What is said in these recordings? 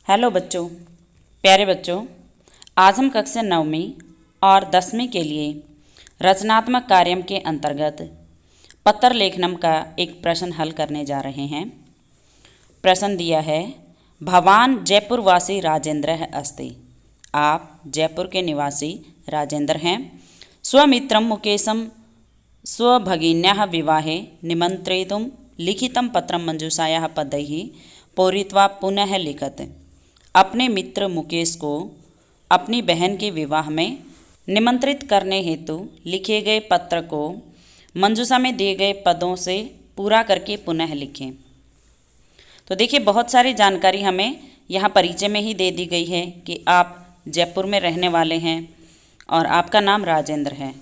Hello बच्चों, प्यारे बच्चों, आज हम कक्षा 9वीं और 10वीं के लिए रचनात्मक कार्यक्रम के अंतर्गत पत्र लेखनम का एक प्रश्न हल करने जा रहे हैं। प्रश्न दिया है, भवान जयपुर वासी राजेंद्र अस्ति। आप जयपुर के निवासी राजेंद्र हैं। स्वमित्रं मुकेशं स्वभगिन्याः विवाहे निमन्त्रितुं लिखितं पत्रं मंजूषायाः पदैः पूरयित्वा पुनः लिखत। अपने मित्र मुकेश को अपनी बहन के विवाह में निमंत्रित करने हेतु लिखे गए पत्र को मंजूषा में दिए गए पदों से पूरा करके पुनः लिखें। तो देखिए, बहुत सारी जानकारी हमें यहाँ परिचय में ही दे दी गई है कि आप जयपुर में रहने वाले हैं और आपका नाम राजेंद्र है।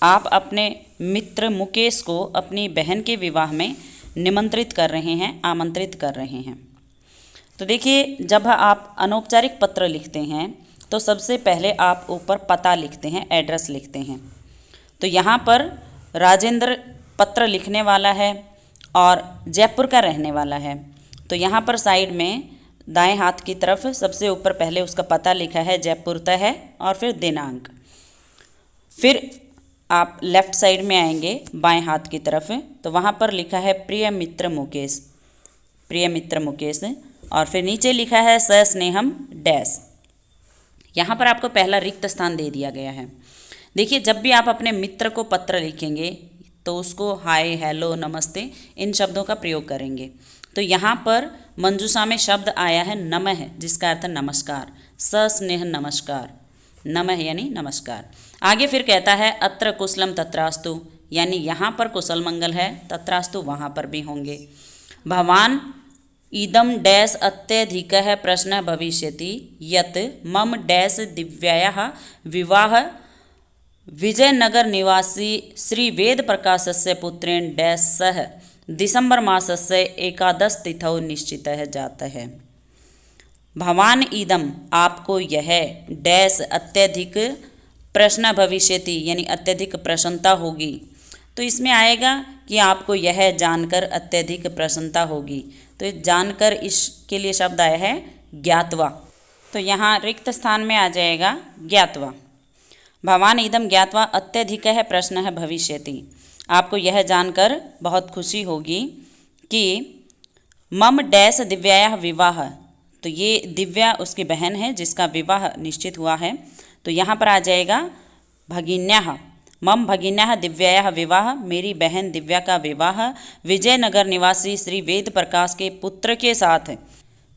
आप अपने मित्र मुकेश को अपनी बहन के विवाह में निमंत्रित कर रहे हैं, आमंत्रित कर रहे हैं। तो देखिए, जब आप अनौपचारिक पत्र लिखते हैं तो सबसे पहले आप ऊपर पता लिखते हैं, एड्रेस लिखते हैं। तो यहाँ पर राजेंद्र पत्र लिखने वाला है और जयपुर का रहने वाला है। तो यहाँ पर साइड में दाएं हाथ की तरफ सबसे ऊपर पहले उसका पता लिखा है, जयपुर तय है, और फिर दिनांक। फिर आप लेफ़्ट साइड में आएंगे बाएं हाथ की तरफ, तो वहाँ पर लिखा है प्रिय मित्र मुकेश, प्रिय मित्र मुकेश, और फिर नीचे लिखा है सस्नेहम डैश। यहाँ पर आपको पहला रिक्त स्थान दे दिया गया है। देखिए, जब भी आप अपने मित्र को पत्र लिखेंगे तो उसको हाय, हेलो, नमस्ते इन शब्दों का प्रयोग करेंगे। तो यहाँ पर मंजूषा में शब्द आया है नमः, जिसका अर्थ नमस्कार, सस्नेह नमस्कार, नमः यानी नमस्कार। आगे फिर कहता है अत्र कुशलम तत्रास्तु, यानी यहाँ पर कुशल मंगल है, तत्रास्तु वहाँ पर भी होंगे। भवान इदम डैश अत्यधिकः प्रश्नः भविष्यति यत् मम डैश दिव्यायाः विवाह विजयनगर निवासी श्री वेद प्रकाशस्य पुत्रेण डैश सह दिसंबर मासस्य 11 तिथौ निश्चितः जातः। भवान इदम, आपको यह, डैश अत्यधिक प्रश्न भविष्यति यानी अत्यधिक प्रसन्नता होगी। तो इसमें आएगा कि आपको यह जानकर अत्यधिक प्रसन्नता होगी। तो जानकर इसके लिए शब्द आया है ज्ञातवा। तो यहाँ रिक्त स्थान में आ जाएगा ज्ञातवा। भवान इदम ज्ञातवा अत्यधिकः प्रश्नः भविष्यति, आपको यह जानकर बहुत खुशी होगी कि मम डैश दिव्यायाः विवाह, तो ये दिव्या उसकी बहन है जिसका विवाह निश्चित हुआ है। तो यहाँ पर आ जाएगा भगिन्याः, मम भगिन्याः दिव्यायाः विवाह, मेरी बहन दिव्या का विवाह विजयनगर निवासी श्री वेद प्रकाश के पुत्र के साथ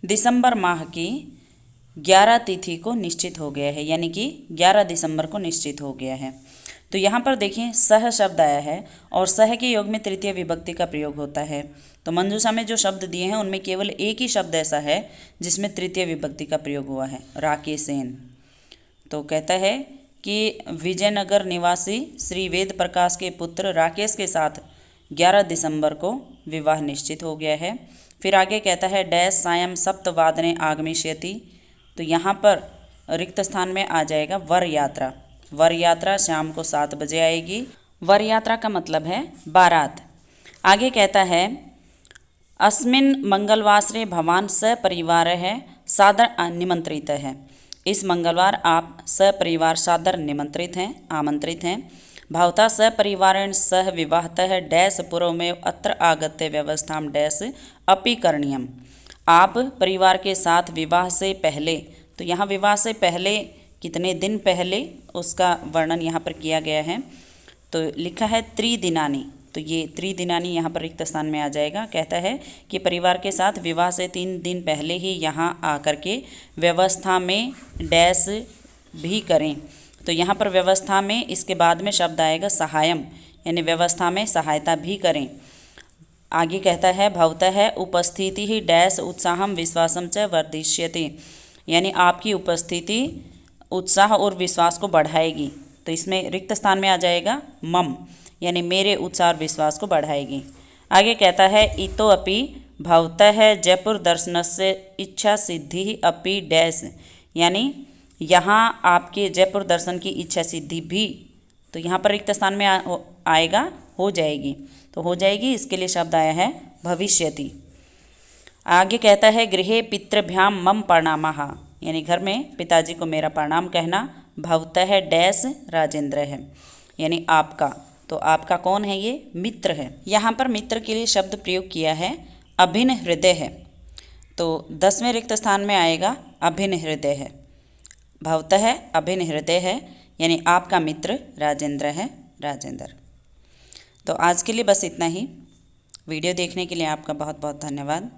दिसंबर माह की 11 तिथि को निश्चित हो गया है, यानी कि 11 दिसंबर को निश्चित हो गया है। तो यहाँ पर देखिए सह शब्द आया है और सह के योग में तृतीय विभक्ति का प्रयोग होता है। तो मंजूषा में जो शब्द दिए हैं उनमें केवल एक ही शब्द ऐसा है जिसमें तृतीय विभक्ति का प्रयोग हुआ है, राकेशेन। तो कहता है कि विजयनगर निवासी श्री वेद प्रकाश के पुत्र राकेश के साथ 11 दिसंबर को विवाह निश्चित हो गया है। फिर आगे कहता है डैश सायं सप्तवादने आगमिष्यति, तो यहाँ पर रिक्त स्थान में आ जाएगा वर यात्रा। वर यात्रा शाम को 7 बजे आएगी। वर यात्रा का मतलब है बारात। आगे कहता है अस्मिन् मंगलवासरे भवान सपरिवार है सादर निमंत्रित है, इस मंगलवार आप सपरिवार सादर निमंत्रित हैं, आमंत्रित हैं। भवता सपरिवारेण सह विवाहतः डैश पूर्वमेव अत्र आगत्य व्यवस्थां डैश अपि करणीयम्, आप परिवार के साथ विवाह से पहले, तो यहाँ विवाह से पहले कितने दिन पहले उसका वर्णन यहाँ पर किया गया है। तो लिखा है त्रिदिनानी, तो ये त्रिदिनानी यहाँ पर रिक्त स्थान में आ जाएगा। कहता है कि परिवार के साथ विवाह से 3 दिन पहले ही यहाँ आकर के व्यवस्था में डैश भी करें। तो यहाँ पर व्यवस्था में इसके बाद में शब्द आएगा सहायम, यानी व्यवस्था में सहायता भी करें। आगे कहता है भवतः उपस्थिति ही डैश उत्साहम विश्वासम च वर्धिष्यते, यानी आपकी उपस्थिति उत्साह और विश्वास को बढ़ाएगी। तो इसमें रिक्त स्थान में आ जाएगा मम, यानी मेरे उत्साह और विश्वास को बढ़ाएगी। आगे कहता है इतो अपि भवतः जयपुर दर्शनस्य इच्छा सिद्धि अपि डैश, यानी यहाँ आपके जयपुर दर्शन की इच्छा सिद्धि भी, तो यहाँ पर रिक्त स्थान में आएगा हो जाएगी। तो हो जाएगी, इसके लिए शब्द आया है भविष्यति। आगे कहता है गृहे पितृभ्याम मम प्रणामः, यानी घर में पिताजी को मेरा प्रणाम कहना। भवतः डैश राजेंद्र है, यानी आपका। तो आपका कौन है? ये मित्र है। यहाँ पर मित्र के लिए शब्द प्रयोग किया है अभिन्न हृदय है, तो 10वें रिक्त स्थान में आएगा अभिन्न हृदय है। भवतः अभिन्न हृदय है, यानी आपका मित्र राजेंद्र है, राजेंद्र। तो आज के लिए बस इतना ही। वीडियो देखने के लिए आपका बहुत बहुत धन्यवाद।